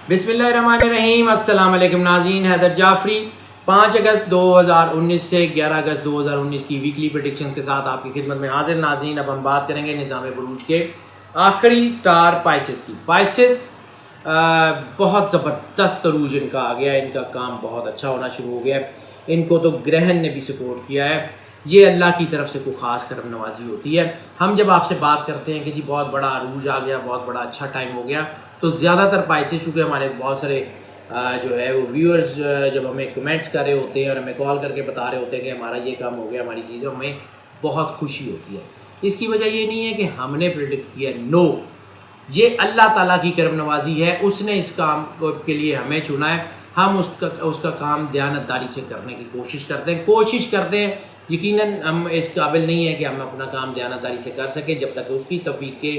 بسم اللہ الرحمن الرحیم۔ السلام علیکم ناظرین، حیدر جعفری 5 اگست 2019 سے 11 اگست 2019 کی ویکلی پریڈکشن کے ساتھ آپ کی خدمت میں حاضر۔ ناظرین، اب ہم بات کریں گے نظام بروج کے آخری سٹار پائسز کی۔ پائسز بہت زبردست عروج ان کا آ گیا ہے، ان کا کام بہت اچھا ہونا شروع ہو گیا ہے۔ ان کو تو گرہن نے بھی سپورٹ کیا ہے۔ یہ اللہ کی طرف سے کوئی خاص کرم نوازی ہوتی ہے۔ ہم جب آپ سے بات کرتے ہیں کہ جی بہت بڑا عروج آ گیا، بہت بڑا اچھا ٹائم ہو گیا، تو زیادہ تر پائسز، چونکہ ہمارے بہت سارے جو ہے وہ ویورز جب ہمیں کمنٹس کر رہے ہوتے ہیں اور ہمیں کال کر کے بتا رہے ہوتے ہیں کہ ہمارا یہ کام ہو گیا، ہماری چیز، ہمیں بہت خوشی ہوتی ہے۔ اس کی وجہ یہ نہیں ہے کہ ہم نے پریڈکٹ کیا، نو، یہ اللہ تعالیٰ کی کرم نوازی ہے۔ اس نے اس کام کے لیے ہمیں چنا ہے۔ ہم اس کا کام دیانتداری سے کرنے کی کوشش کرتے ہیں۔ یقیناً ہم اس قابل نہیں ہیں کہ ہم اپنا کام دیانتداری سے کر سکیں جب تک اس کی توفیق کے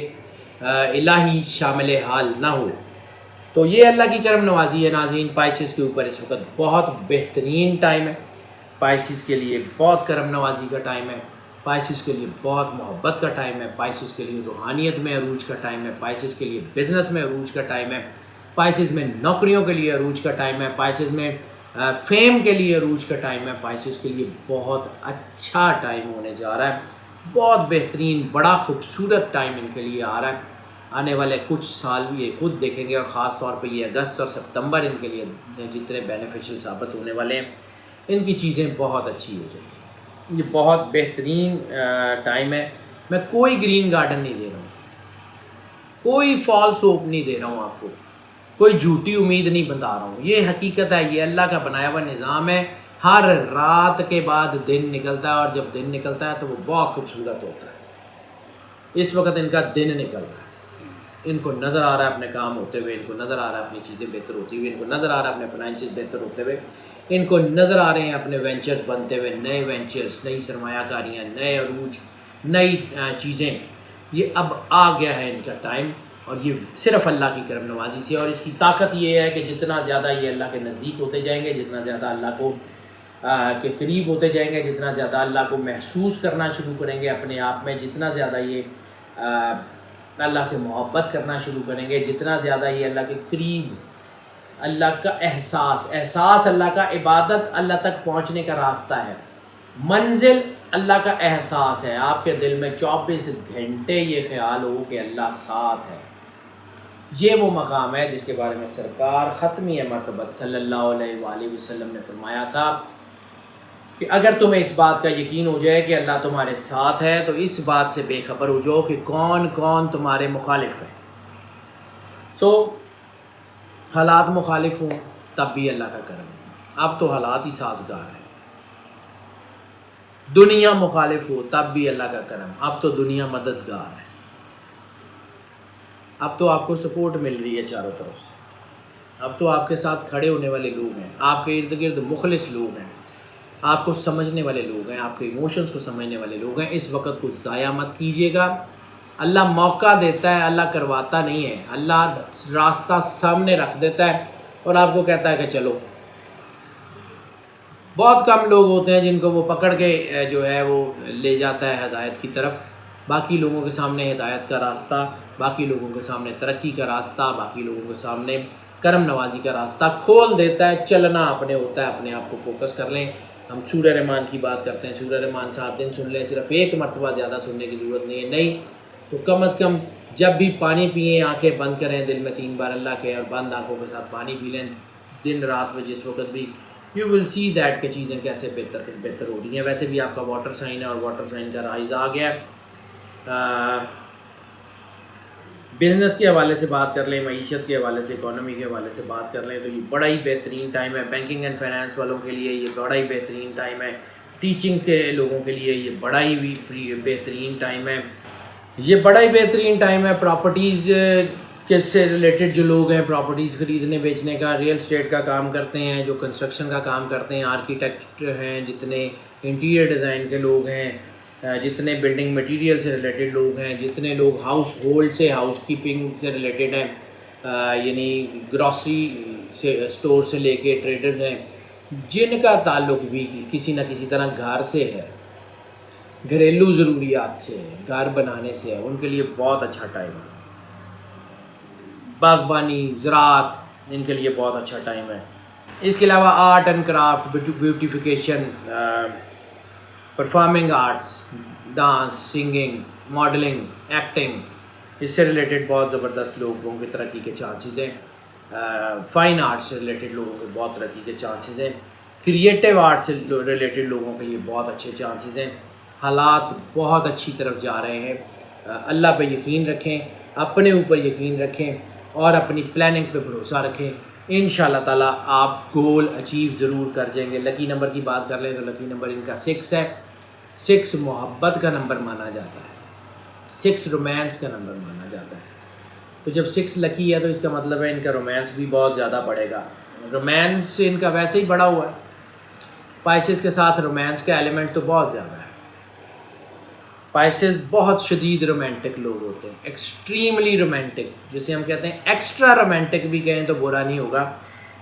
الہی شامل حال نہ ہو۔ تو یہ اللہ کی کرم نوازی ہے ناظرین پائسز کے اوپر۔ اس وقت بہت بہترین ٹائم ہے، پائسز کے لیے بہت کرم نوازی کا ٹائم ہے، پائسز کے لیے بہت محبت کا ٹائم ہے، پائسز کے لیے روحانیت میں عروج کا ٹائم ہے، پائسز کے لیے بزنس میں عروج کا ٹائم ہے، پائسز میں نوکریوں کے لیے عروج کا ٹائم ہے، پائسز میں فیم کے لیے عروج کا ٹائم ہے۔ پائسز کے لیے بہت اچھا ٹائم ہونے جا رہا ہے، بہت بہترین، بڑا خوبصورت ٹائم ان کے لیے آ رہا ہے۔ آنے والے کچھ سال بھی یہ خود دیکھیں گے، اور خاص طور پہ یہ اگست اور ستمبر ان کے لیے جتنے بینیفیشل ثابت ہونے والے ہیں، ان کی چیزیں بہت اچھی ہو جائیں گی۔ یہ بہت بہترین ٹائم ہے۔ میں کوئی گرین گارڈن نہیں دے رہا ہوں، کوئی فالس ہوپ نہیں دے رہا ہوں آپ کو، کوئی جھوٹی امید نہیں بتا رہا ہوں۔ یہ حقیقت ہے، یہ اللہ کا بنایا ہوا نظام ہے۔ ہر رات کے بعد دن نکلتا ہے، اور جب دن نکلتا ہے تو وہ بہت خوبصورت ہوتا ہے۔ اس وقت ان کا دن نکل رہا ہے، ان کو نظر آ رہا ہے اپنے کام ہوتے ہوئے، ان کو نظر آ رہا ہے اپنی چیزیں بہتر ہوتی ہوئی، ان کو نظر آ رہا ہے اپنے فائنینشز بہتر ہوتے ہوئے، ان کو نظر آ رہے ہیں اپنے وینچرز بنتے ہوئے، نئے وینچرز، نئی سرمایہ کاریاں، نئے عروج، نئی چیزیں۔ یہ اب آ گیا ہے ان کا ٹائم، اور یہ صرف اللہ کی کرم نوازی سے۔ اور اس کی طاقت یہ ہے کہ جتنا زیادہ یہ اللہ کے نزدیک ہوتے جائیں گے، جتنا زیادہ اللہ کو کے قریب ہوتے جائیں گے، جتنا زیادہ اللہ کو محسوس کرنا شروع کریں گے اپنے آپ میں، جتنا زیادہ یہ اللہ سے محبت کرنا شروع کریں گے، جتنا زیادہ یہ اللہ کے قریب، اللہ کا احساس اللہ کا، عبادت اللہ تک پہنچنے کا راستہ ہے، منزل اللہ کا احساس ہے۔ آپ کے دل میں 24 گھنٹے یہ خیال ہو کہ اللہ ساتھ ہے۔ یہ وہ مقام ہے جس کے بارے میں سرکار ختمی مرتبت صلی اللہ علیہ وآلہ وسلم نے فرمایا تھا کہ اگر تمہیں اس بات کا یقین ہو جائے کہ اللہ تمہارے ساتھ ہے، تو اس بات سے بے خبر ہو جاؤ کہ کون کون تمہارے مخالف ہیں۔ حالات مخالف ہوں تب بھی اللہ کا کرم ہے، اب تو حالات ہی سازگار ہیں۔ دنیا مخالف ہو تب بھی اللہ کا کرم، اب تو دنیا مددگار ہے۔ اب تو آپ کو سپورٹ مل رہی ہے چاروں طرف سے، اب تو آپ کے ساتھ کھڑے ہونے والے لوگ ہیں، آپ کے ارد گرد مخلص لوگ ہیں، آپ کو سمجھنے والے لوگ ہیں، آپ کے ایموشنز کو سمجھنے والے لوگ ہیں۔ اس وقت کو ضائع مت کیجیے گا۔ اللہ موقع دیتا ہے، اللہ کرواتا نہیں ہے۔ اللہ راستہ سامنے رکھ دیتا ہے اور آپ کو کہتا ہے کہ چلو۔ بہت کم لوگ ہوتے ہیں جن کو وہ پکڑ کے جو ہے وہ لے جاتا ہے ہدایت کی طرف۔ باقی لوگوں کے سامنے ہدایت کا راستہ، باقی لوگوں کے سامنے ترقی کا راستہ، باقی لوگوں کے سامنے کرم نوازی کا راستہ کھول دیتا ہے۔ چلنا اپنے ہوتا ہے، اپنے آپ کو فوکس کر لیں۔ ہم سورہ رحمان کی بات کرتے ہیں، سورہ رحمان 7 دن سن لیں، صرف ایک مرتبہ زیادہ سننے کی ضرورت نہیں ہے، نہیں تو کم از کم جب بھی پانی پئیں آنکھیں بند کریں، دل میں 3 بار اللہ کہیں اور بند آنکھوں کے ساتھ پانی پی لیں دن رات میں، جس وقت بھی یو ول سی دیٹ کہ چیزیں کیسے بہتر ہو رہی ہیں۔ ویسے بھی آپ کا واٹر سائن ہے، اور واٹر سائن کا رائز آ گیا ہے۔ بزنس کے حوالے سے بات کر لیں، معیشت کے حوالے سے، اکانومی کے حوالے سے بات کر لیں، تو یہ بڑا ہی بہترین ٹائم ہے۔ بینکنگ اینڈ فائنانس والوں کے لیے یہ بڑا ہی بہترین ٹائم ہے۔ ٹیچنگ کے لوگوں کے لیے یہ بڑا ہی بہترین ٹائم ہے۔ یہ بڑا ہی بہترین ٹائم ہے۔ پراپرٹیز کے سے ریلیٹڈ جو لوگ ہیں، پراپرٹیز خریدنے بیچنے کا، ریئل اسٹیٹ کا کام کرتے ہیں، جو کنسٹرکشن کا کام کرتے ہیں، آرکیٹیکٹ ہیں، جتنے انٹیریئر ڈیزائن کے لوگ ہیں، جتنے بلڈنگ مٹیریل سے ریلیٹڈ لوگ ہیں، جتنے لوگ ہاؤس ہولڈ سے، ہاؤس کیپنگ سے ریلیٹڈ ہیں، یعنی گراسری سے، اسٹور سے لے کے ٹریڈرز ہیں، جن کا تعلق بھی کسی نہ کسی طرح گھر سے ہے، گھریلو ضروریات سے ہے، گھر بنانے سے ہے، ان کے لیے بہت اچھا ٹائم ہے۔ باغبانی، زراعت، ان کے لیے بہت اچھا ٹائم ہے۔ اس کے علاوہ art and craft, beautification, performing arts, dance, singing, modelling, acting, اس سے ریلیٹڈ بہت زبردست لوگوں کی ترقی کے چانسز ہیں۔ فائن آرٹ سے ریلیٹڈ لوگوں کے بہت ترقی کے چانسز ہیں۔ کریٹیو آرٹ سے ریلیٹڈ لوگوں کے لیے بہت اچھے چانسز ہیں۔ حالات بہت اچھی طرف جا رہے ہیں۔ اللہ پہ یقین رکھیں، اپنے اوپر یقین رکھیں اور اپنی پلاننگ پہ بھروسہ رکھیں۔ انشاءاللہ تعالیٰ آپ گول اچیو ضرور کر جائیں گے۔ لکی نمبر کی بات کر لیں تو لکی نمبر ان کا 6 ہے۔ 6 محبت کا نمبر مانا جاتا ہے، 6 رومانس کا نمبر مانا جاتا ہے۔ تو جب 6 لکی ہے تو اس کا مطلب ہے ان کا رومانس بھی بہت زیادہ بڑھے گا۔ رومانس ان کا ویسے ہی بڑا ہوا ہے، پائسز کے ساتھ رومانس کا ایلیمنٹ تو بہت زیادہ ہے۔ پائسز بہت شدید رومانٹک لوگ ہوتے ہیں، ایکسٹریملی رومانٹک، جسے ہم کہتے ہیں ایکسٹرا رومانٹک بھی کہیں تو برا نہیں ہوگا۔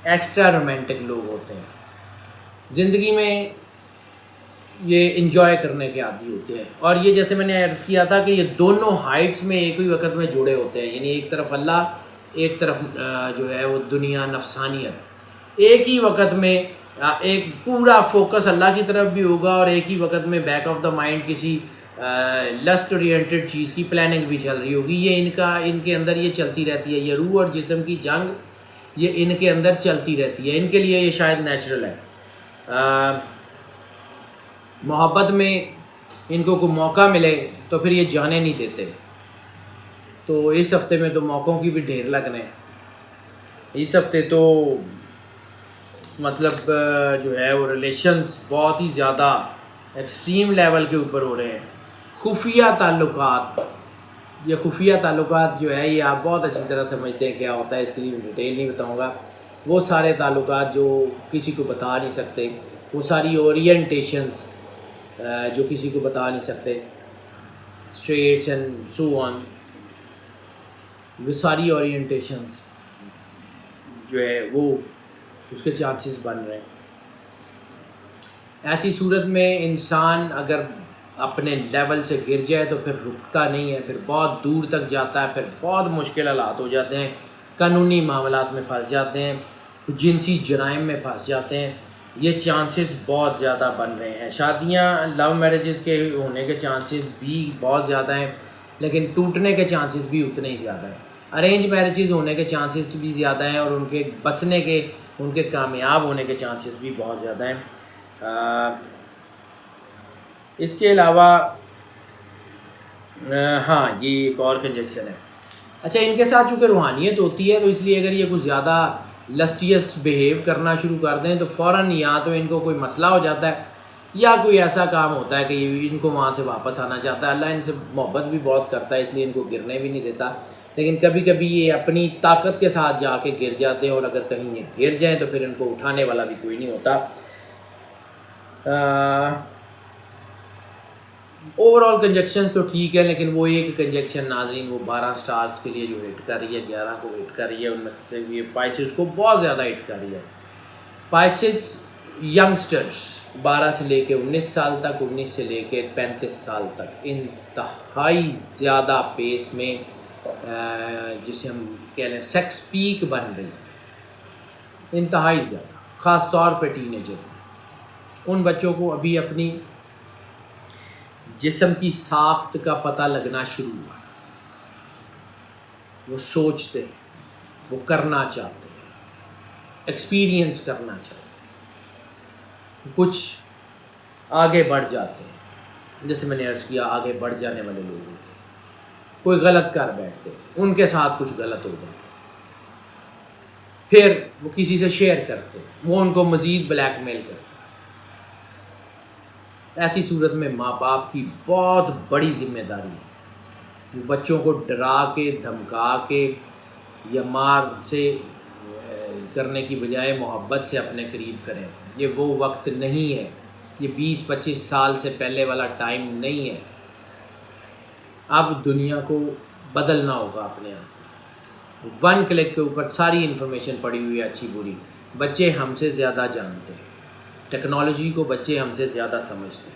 ایکسٹرا رومانٹک لوگ ہوتے ہیں، زندگی میں یہ انجوائے کرنے کے عادی ہوتے ہیں۔ اور یہ جیسے میں نے عرض کیا تھا کہ یہ دونوں ہائٹس میں ایک ہی وقت میں جڑے ہوتے ہیں، یعنی ایک طرف اللہ، ایک طرف جو ہے وہ دنیا، نفسانیت۔ ایک ہی وقت میں ایک پورا فوکس اللہ کی طرف بھی ہوگا اور ایک ہی وقت میں بیک آف دا مائنڈ کسی لسٹ اورینٹڈ چیز کی پلاننگ بھی چل رہی ہوگی۔ یہ ان کے اندر یہ چلتی رہتی ہے، یہ روح اور جسم کی جنگ یہ ان کے اندر چلتی رہتی ہے۔ ان کے لیے یہ شاید نیچرل ہے۔ محبت میں ان کو کوئی موقع ملے تو پھر یہ جانے نہیں دیتے۔ تو اس ہفتے میں تو موقعوں کی بھی ڈھیر لگنے، اس ہفتے تو مطلب جو ہے وہ ریلیشنز بہت ہی زیادہ ایکسٹریم لیول کے اوپر ہو رہے ہیں۔ خفیہ تعلقات، یہ خفیہ تعلقات جو ہے یہ آپ بہت اچھی طرح سمجھتے ہیں کیا ہوتا ہے، اس کے لیے میں ڈیٹیل نہیں بتاؤں گا۔ وہ سارے تعلقات جو کسی کو بتا نہیں سکتے، وہ ساری اورینٹیشنز جو کسی کو بتا نہیں سکتے، اسٹریٹس اینڈ سو آن، وہ ساری اورینٹیشنز جو ہے وہ اس کے چانسز بن رہے ہیں۔ ایسی صورت میں انسان اگر اپنے لیول سے گر جائے تو پھر رکتا نہیں ہے، پھر بہت دور تک جاتا ہے، پھر بہت مشکل حالات ہو جاتے ہیں، قانونی معاملات میں پھنس جاتے ہیں، جنسی جرائم میں پھنس جاتے ہیں۔ یہ چانسز بہت زیادہ بن رہے ہیں۔ شادیاں لو میرجز کے ہونے کے چانسز بھی بہت زیادہ ہیں، لیکن ٹوٹنے کے چانسز بھی اتنے ہی زیادہ ہیں۔ ارینج میرجز ہونے کے چانسز بھی زیادہ ہیں اور ان کے بسنے کے، ان کے کامیاب ہونے کے چانسز بھی بہت زیادہ ہیں۔ اس کے علاوہ ہاں یہ ایک اور کنجکشن ہے۔ اچھا، ان کے ساتھ چونکہ روحانیت ہوتی ہے تو اس لیے اگر یہ کچھ زیادہ لسٹیس بیہیو کرنا شروع کر دیں تو فوراً یا تو ان کو کوئی مسئلہ ہو جاتا ہے یا کوئی ایسا کام ہوتا ہے کہ یہ ان کو وہاں سے واپس آنا چاہتا ہے۔ اللہ ان سے محبت بھی بہت کرتا ہے، اس لیے ان کو گرنے بھی نہیں دیتا، لیکن کبھی کبھی یہ اپنی طاقت کے ساتھ جا کے گر جاتے ہیں اور اگر کہیں یہ گر جائیں تو پھر ان کو اٹھانے والا بھی کوئی نہیں ہوتا۔ اوور آل کنجکشنز تو ٹھیک ہے، لیکن وہ ایک کنجکشن ناظرین وہ 12 سٹارز کے لیے جو ہٹ کر رہی ہے، 11 کو ہٹ کر رہی ہے، ان میں سے یہ پائسز کو بہت زیادہ ہٹ کر رہی ہے۔ پائسز ینگسٹرز 12 سے لے کے 19 سال تک، 19 سے لے کے 35 سال تک انتہائی زیادہ پیس میں جسے ہم کہہ لیں سیکس پیک بن رہی ہے، انتہائی زیادہ، خاص طور پہ ٹین ایجر۔ ان بچوں کو ابھی اپنی جسم کی ساخت کا پتہ لگنا شروع ہوا، وہ سوچتے ہیں، وہ کرنا چاہتے ہیں، ایکسپیرینس کرنا چاہتے ہیں، کچھ آگے بڑھ جاتے ہیں۔ جیسے میں نے عرض کیا، آگے بڑھ جانے والے لوگ ہوتے ہیں، کوئی غلط کر بیٹھتے ہیں، ان کے ساتھ کچھ غلط ہو جاتا ہے، پھر وہ کسی سے شیئر کرتے ہیں، وہ ان کو مزید بلیک میل کرتے ہیں۔ ایسی صورت میں ماں باپ کی بہت بڑی ذمہ داری ہے، وہ بچوں کو ڈرا کے، دھمکا کے یا مار سے کرنے کی بجائے محبت سے اپنے قریب کریں۔ یہ وہ وقت نہیں ہے، یہ 20-25 سال سے پہلے والا ٹائم نہیں ہے۔ اب دنیا کو بدلنا ہوگا اپنے آپ۔ 1 کلک کے اوپر ساری انفارمیشن پڑی ہوئی ہے، اچھی بری۔ بچے ہم سے زیادہ جانتے ہیں، ٹیکنالوجی کو بچے ہم سے زیادہ سمجھتے ہیں،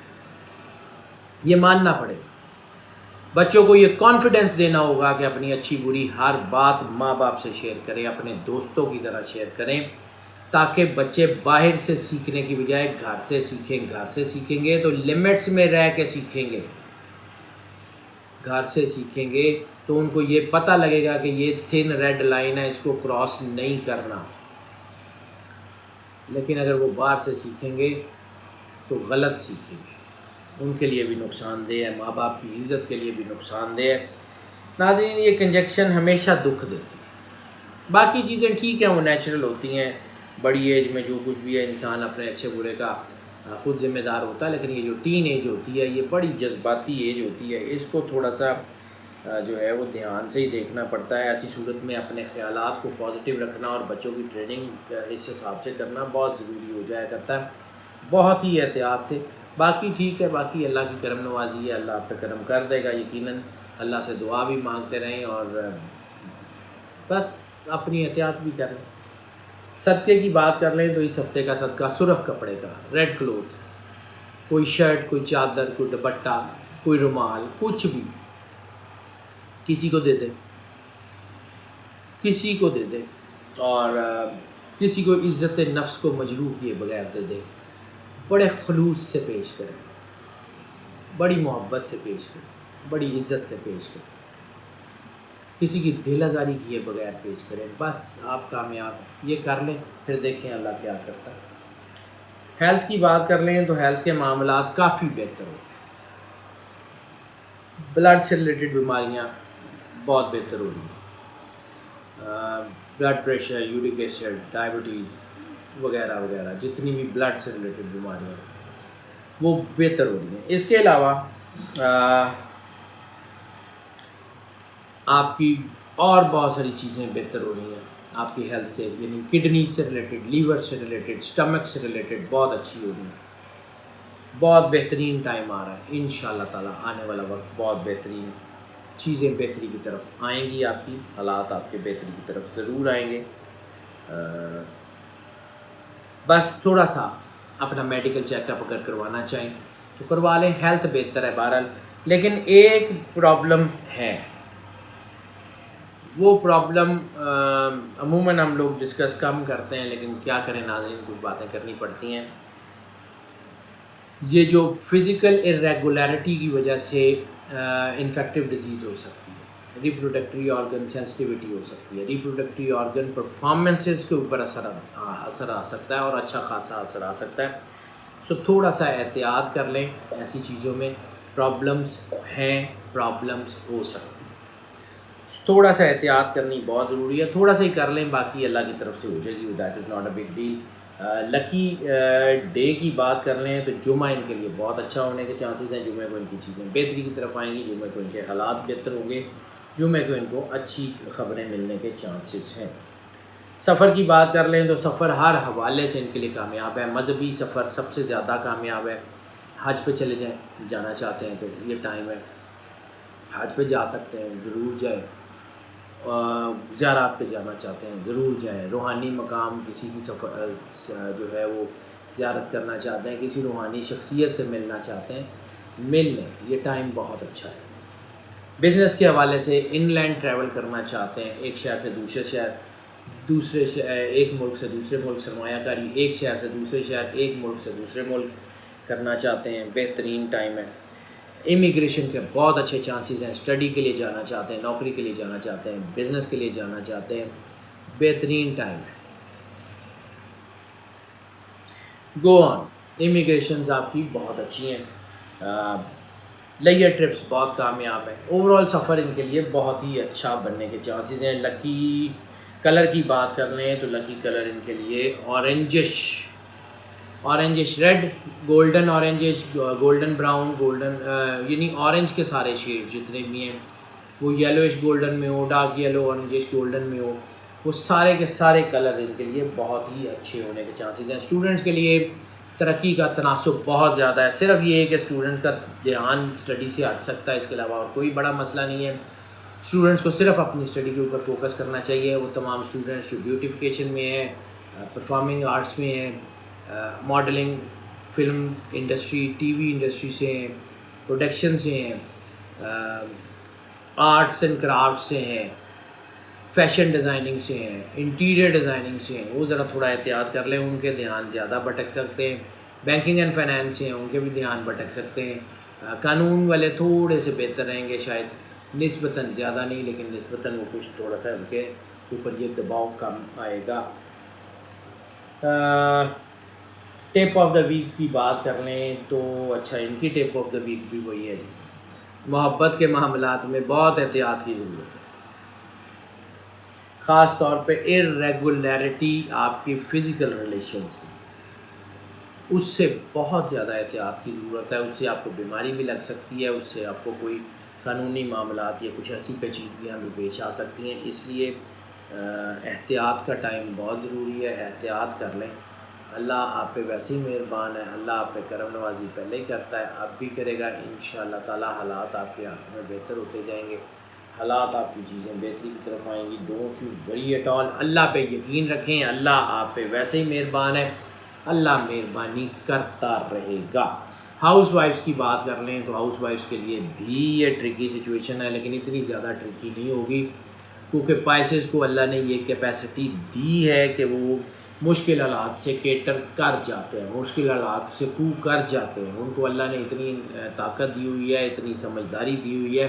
یہ ماننا پڑے گا۔ بچوں کو یہ کانفیڈنس دینا ہوگا کہ اپنی اچھی بری ہر بات ماں باپ سے شیئر کریں، اپنے دوستوں کی طرح شیئر کریں، تاکہ بچے باہر سے سیکھنے کی بجائے گھر سے سیکھیں۔ گھر سے سیکھیں گے تو لمٹس میں رہ کے سیکھیں گے، گھر سے سیکھیں گے تو ان کو یہ پتہ لگے گا کہ یہ تھن ریڈ لائن ہے، اس کو کراس نہیں کرنا۔ لیکن اگر وہ باہر سے سیکھیں گے تو غلط سیکھیں گے، ان کے لیے بھی نقصان دہ ہے، ماں باپ کی عزت کے لیے بھی نقصان دہ ہے۔ ناظرین، یہ کنجکشن ہمیشہ دکھ دیتی ہے، باقی چیزیں ٹھیک ہیں، وہ نیچرل ہوتی ہیں، بڑی ایج میں جو کچھ بھی ہے انسان اپنے اچھے برے کا خود ذمہ دار ہوتا ہے، لیکن یہ جو ٹین ایج ہوتی ہے یہ بڑی جذباتی ایج ہوتی ہے، اس کو تھوڑا سا جو ہے وہ دھیان سے ہی دیکھنا پڑتا ہے۔ ایسی صورت میں اپنے خیالات کو پازیٹیو رکھنا اور بچوں کی ٹریننگ اس حساب سے کرنا بہت ضروری ہو جایا کرتا ہے، بہت ہی احتیاط سے۔ باقی ٹھیک ہے، باقی اللہ کی کرم نوازی ہے، اللہ آپ پہ کرم کر دے گا یقیناً۔ اللہ سے دعا بھی مانگتے رہیں اور بس اپنی احتیاط بھی کریں۔ صدقے کی بات کر لیں تو اس ہفتے کا صدقہ سرخ کپڑے کا، ریڈ کلوتھ، کوئی شرٹ، کوئی چادر، کوئی دوپٹہ، کوئی رومال، کچھ بھی کسی کو دے دیں، کسی کو دے دیں، اور کسی کو عزت نفس کو مجروح کیے بغیر دے دیں، بڑے خلوص سے پیش کریں، بڑی محبت سے پیش کریں، بڑی عزت سے پیش کریں، کسی کی دل آزاری کیے بغیر پیش کریں، بس آپ کامیاب ہیں۔ یہ کر لیں، پھر دیکھیں اللہ کیا کرتا ہے۔ ہیلتھ کی بات کر لیں تو ہیلتھ کے معاملات کافی بہتر ہو، بلڈ سے ریلیٹڈ بیماریاں بہت بہتر ہو رہی ہیں، blood pressure, uric acid, diabetes وغیرہ وغیرہ، جتنی بھی بلڈ سے ریلیٹڈ بیماریاں ہیں وہ بہتر ہو رہی ہیں۔ اس کے علاوہ آپ کی اور بہت ساری چیزیں بہتر ہو رہی ہیں آپ کی ہیلتھ سے، یعنی کڈنی سے ریلیٹڈ، لیور سے ریلیٹڈ، سٹمک سے ریلیٹڈ بہت اچھی ہو رہی ہیں۔ بہت بہترین ٹائم آ رہا ہے، انشاءاللہ تعالیٰ آنے والا وقت بہت بہترین، چیزیں بہتری کی طرف آئیں گی، آپ کی حالات آپ کے بہتری کی طرف ضرور آئیں گے۔ بس تھوڑا سا اپنا میڈیکل چیک اپ اگر کروانا چاہیں تو کروا لیں، ہیلتھ بہتر ہے بہرحال۔ لیکن ایک پرابلم ہے، وہ پرابلم عموماً ہم لوگ ڈسکس کم کرتے ہیں، لیکن کیا کریں ناظرین، کچھ باتیں کرنی پڑتی ہیں۔ یہ جو فزیکل ارریگولیرٹی کی وجہ سے انفیکٹیو ڈیزیز ہو سکتی ہے، ریپروڈکٹری آرگن سینسٹیوٹی ہو سکتی ہے، ریپروڈکٹری آرگن پرفارمنسز کے اوپر اثر آ سکتا ہے اور اچھا خاصا اثر آ سکتا ہے۔ سو تھوڑا سا احتیاط کر لیں ایسی چیزوں میں، پرابلمس ہیں، پرابلمس ہو سکتی ہیں، تھوڑا سا احتیاط کرنی بہت ضروری ہے، تھوڑا سا ہی کر لیں، باقی اللہ کی طرف سے ہو جائے گی، that is not a big deal. Lucky day کی بات کر لیں تو جمعہ ان کے لیے بہت اچھا ہونے کے چانسز ہیں، جمعہ کو ان کی چیزیں بہتری کی طرف آئیں گی، جمعہ کو ان کے حالات بہتر ہوں گے، جمعہ کو ان کو اچھی خبریں ملنے کے چانسز ہیں۔ سفر کی بات کر لیں تو سفر ہر حوالے سے ان کے لیے کامیاب ہے، مذہبی سفر سب سے زیادہ کامیاب ہے۔ حج پہ چلے جائیں، جانا چاہتے ہیں تو یہ ٹائم ہے، حج پہ جا سکتے ہیں، ضرور جائیں، زیارات پہ جانا چاہتے ہیں ضرور جائیں، روحانی مقام کسی کی سفر جو ہے وہ زیارت کرنا چاہتے ہیں، کسی روحانی شخصیت سے ملنا چاہتے ہیں، مل لیں، یہ ٹائم بہت اچھا ہے۔ بزنس کے حوالے سے ان لینڈ ٹریول کرنا چاہتے ہیں، ایک شہر سے دوسرے شہر، ایک ملک سے دوسرے ملک، سرمایہ کاری ایک شہر سے دوسرے شہر، ایک ملک سے دوسرے ملک کرنا چاہتے ہیں، بہترین ٹائم ہے۔ امیگریشن کے بہت اچھے چانسز ہیں، اسٹڈی کے لیے جانا چاہتے ہیں، نوکری کے لیے جانا چاہتے ہیں، بزنس کے لیے جانا چاہتے ہیں، بہترین ٹائم ہے۔ گو آن، امیگریشنز آپ کی بہت اچھی ہیں، لیئر ٹرپس بہت کامیاب ہیں، اوور آل سفر ان کے لیے بہت ہی اچھا بننے کے چانسز ہیں۔ لکی کلر کی بات کر لیں تو لکی کلر ان کے لیے orangish red, golden orangish, golden brown, golden یعنی اورنج کے سارے شیڈ جتنے بھی ہیں، وہ یلوش گولڈن میں ہو، ڈارک یلو اورنجش گولڈن میں ہو، وہ سارے کے سارے کلر ان کے لیے بہت ہی اچھے ہونے کے چانسز ہیں۔ اسٹوڈنٹس کے لیے ترقی کا تناسب بہت زیادہ ہے، صرف یہ ہے کہ اسٹوڈنٹ کا دھیان اسٹڈی سے ہٹ سکتا ہے، اس کے علاوہ اور کوئی بڑا مسئلہ نہیں ہے۔ اسٹوڈنٹس کو صرف اپنی اسٹڈی کے اوپر فوکس کرنا چاہیے، وہ تمام اسٹوڈنٹس جو بیوٹیفیکیشن میں ہیں، پرفارمنگ آرٹس میں ہیں، modelling, film industry, T V industry سے ہیں، پروڈکشن سے ہیں، آرٹس اینڈ کرافٹ سے ہیں، فیشن ڈیزائننگ سے ہیں، انٹیریئر ڈیزائننگ سے ہیں، وہ ذرا تھوڑا احتیاط کر لیں، ان کے دھیان زیادہ بھٹک سکتے ہیں۔ بینکنگ اینڈ فائنینس سے ہیں، ان کے بھی دھیان بھٹک سکتے ہیں۔ قانون والے تھوڑے سے بہتر رہیں گے شاید، نسبتاً زیادہ نہیں لیکن نسبتاً وہ کچھ تھوڑا سا ان کے اوپر یہ دباؤ کم آئے گا۔ ٹپ آف دا ویک کی بات کر لیں تو اچھا، ان کی ٹپ آف دا ویک بھی وہی ہے جی، محبت کے معاملات میں بہت احتیاط کی ضرورت ہے، خاص طور پہ ارریگولیرٹی آپ کی فزیکل ریلیشنز کی، اس سے بہت زیادہ احتیاط کی ضرورت ہے۔ اس سے آپ کو بیماری بھی لگ سکتی ہے، اس سے آپ کو کوئی قانونی معاملات یا کچھ ایسی پیچیدگیاں بھی پیش آ سکتی ہیں، اس لیے احتیاط کا ٹائم بہت ضروری ہے، احتیاط کر لیں۔ اللہ آپ پہ ویسے ہی مہربان ہے، اللہ آپ پہ کرم نوازی پہلے ہی کرتا ہے، اب بھی کرے گا انشاءاللہ تعالی۔ حالات آپ کے ہاتھ میں بہتر ہوتے جائیں گے، حالات آپ کی چیزیں بہتری کی طرف آئیں گی۔ Don't you worry at all, اللہ پہ یقین رکھیں، اللہ آپ پہ ویسے ہی مہربان ہے، اللہ مہربانی کرتا رہے گا۔ ہاؤس وائفس کی بات کر لیں تو ہاؤس وائفس کے لیے بھی یہ ٹرکی سچویشن ہے، لیکن اتنی زیادہ ٹرکی نہیں ہوگی، کیونکہ پائسز کو اللہ نے یہ کیپیسٹی دی ہے کہ وہ مشکل حالات سے کیٹر کر جاتے ہیں، مشکل حالات سے کو کر جاتے ہیں۔ ان کو اللہ نے اتنی طاقت دی ہوئی ہے، اتنی سمجھداری دی ہوئی ہے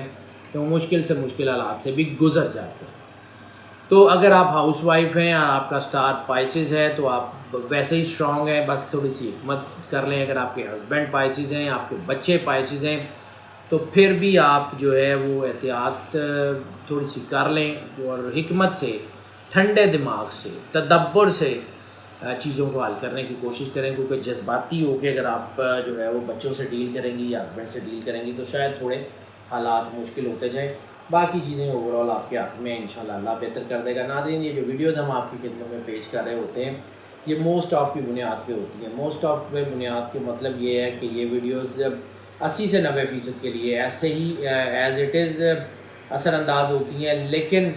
کہ وہ مشکل سے مشکل حالات سے بھی گزر جاتے ہیں۔ تو اگر آپ ہاؤس وائف ہیں اور آپ کا سٹار پائسز ہے تو آپ ویسے ہی اسٹرانگ ہیں، بس تھوڑی سی حکمت کر لیں۔ اگر آپ کے ہسبینڈ پائسز ہیں، آپ کے بچے پائسز ہیں، تو پھر بھی آپ جو ہے وہ احتیاط تھوڑی سی کر لیں اور حکمت سے، ٹھنڈے دماغ سے، تدبر سے چیزوں کو حل کرنے کی کوشش کریں، کیونکہ جذباتی ہو کے اگر آپ جو ہے وہ بچوں سے ڈیل کریں گی یا ہسبینڈ سے ڈیل کریں گی تو شاید تھوڑے حالات مشکل ہوتے جائیں۔ باقی چیزیں اوور آل آپ کے ہاتھ میں انشاءاللہ اللہ بہتر کر دے گا۔ ناظرین، یہ جو ویڈیوز ہم آپ کی خدمت میں پیش کر رہے ہوتے ہیں یہ موسٹ آف کی بنیاد پہ ہوتی ہیں۔ موسٹ آف پہ بنیاد کے مطلب یہ ہے کہ یہ ویڈیوز 80 سے 90% کے لیے ایسے ہی ایز اٹ از اثر انداز ہوتی ہیں، لیکن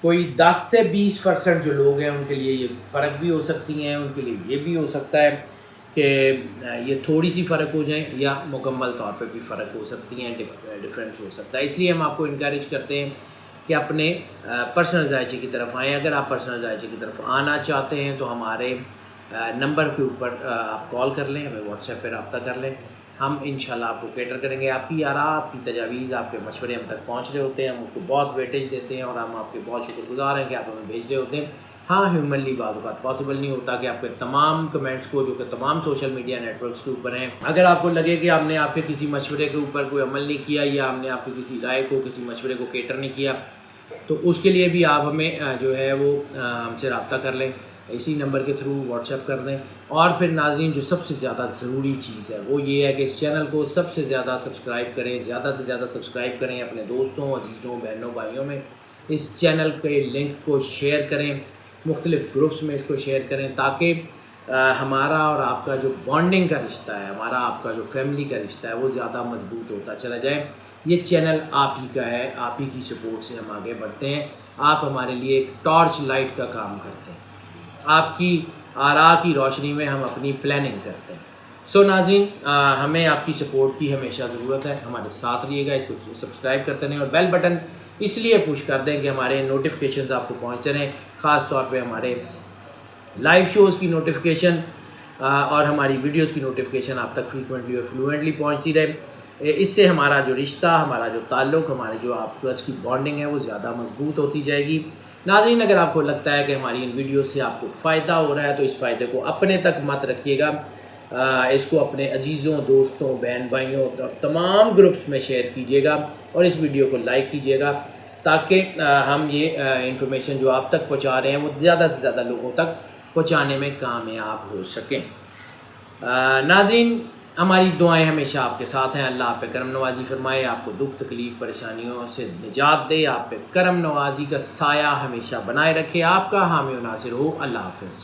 کوئی 10 سے 20% جو لوگ ہیں ان کے لیے یہ فرق بھی ہو سکتی ہیں، ان کے لیے یہ بھی ہو سکتا ہے کہ یہ تھوڑی سی فرق ہو جائیں یا مکمل طور پہ بھی فرق ہو سکتی ہیں، ڈفرینس ہو سکتا ہے۔ اس لیے ہم آپ کو انکریج کرتے ہیں کہ اپنے پرسنل ذائچے کی طرف آئیں۔ اگر آپ پرسنل ذائچے کی طرف آنا چاہتے ہیں تو ہمارے نمبر کے اوپر آپ کال کر لیں، ہمیں واٹس ایپ پہ رابطہ کر لیں، ہم انشاءاللہ آپ کو کیٹر کریں گے۔ آپ کی آراء، آپ کی تجاویز، آپ کے مشورے ہم تک پہنچ رہے ہوتے ہیں، ہم اس کو بہت ویٹیج دیتے ہیں اور ہم آپ کے بہت شکر گزار ہیں کہ آپ ہمیں بھیج رہے ہوتے ہیں۔ ہاں، ہیومنلی بعض اوقات پاسبل نہیں ہوتا کہ آپ کے تمام کمنٹس کو، جو کہ تمام سوشل میڈیا نیٹ ورکس کے اوپر ہیں، اگر آپ کو لگے کہ ہم نے آپ کے کسی مشورے کے اوپر کوئی عمل نہیں کیا یا ہم نے آپ کی کسی رائے کو، کسی مشورے کو کیٹر نہیں کیا، تو اس کے لیے بھی آپ ہمیں جو ہے وہ ہم سے رابطہ کر لیں، اسی نمبر کے تھرو واٹس ایپ کر دیں۔ اور پھر ناظرین، جو سب سے زیادہ ضروری چیز ہے وہ یہ ہے کہ اس چینل کو سب سے زیادہ سبسکرائب کریں، زیادہ سے زیادہ سبسکرائب کریں، اپنے دوستوں، عزیزوں، بہنوں، بھائیوں میں اس چینل کے لنک کو شیئر کریں، مختلف گروپس میں اس کو شیئر کریں، تاکہ ہمارا اور آپ کا جو بانڈنگ کا رشتہ ہے، ہمارا آپ کا جو فیملی کا رشتہ ہے وہ زیادہ مضبوط ہوتا چلا جائے۔ یہ چینل آپ ہی کا ہے، آپ ہی کی سپورٹ سے ہم آگے بڑھتے ہیں۔ آپ ہمارے لیے ایک ٹارچ لائٹ کا کام کرتے ہیں، آپ کی آراء کی روشنی میں ہم اپنی پلاننگ کرتے ہیں۔ سو ناظرین، ہمیں آپ کی سپورٹ کی ہمیشہ ضرورت ہے، ہمارے ساتھ رہیے گا، اس کو سبسکرائب کرتے رہیں اور بیل بٹن اس لیے پوش کر دیں کہ ہمارے نوٹیفیکیشنز آپ کو پہنچتے رہیں، خاص طور پہ ہمارے لائیو شوز کی نوٹیفیکیشن اور ہماری ویڈیوز کی نوٹیفیکیشن آپ تک فریکوینٹلی اور فلوئنٹلی پہنچتی رہے۔ اس سے ہمارا جو رشتہ، ہمارا جو تعلق، ہمارے جو آپ کی بانڈنگ ہے وہ زیادہ مضبوط ہوتی جائے گی۔ ناظرین، اگر آپ کو لگتا ہے کہ ہماری ان ویڈیوز سے آپ کو فائدہ ہو رہا ہے تو اس فائدے کو اپنے تک مت رکھیے گا، اس کو اپنے عزیزوں، دوستوں، بہن بھائیوں اور تمام گروپس میں شیئر کیجیے گا اور اس ویڈیو کو لائک کیجیے گا، تاکہ ہم یہ انفارمیشن جو آپ تک پہنچا رہے ہیں وہ زیادہ سے زیادہ لوگوں تک پہنچانے میں کامیاب ہو سکیں۔ ناظرین، ہماری دعائیں ہمیشہ آپ کے ساتھ ہیں۔ اللہ آپ پہ کرم نوازی فرمائے، آپ کو دکھ تکلیف پریشانیوں سے نجات دے، آپ پہ کرم نوازی کا سایہ ہمیشہ بنائے رکھے، آپ کا حامی و ناصر ہو۔ اللہ حافظ۔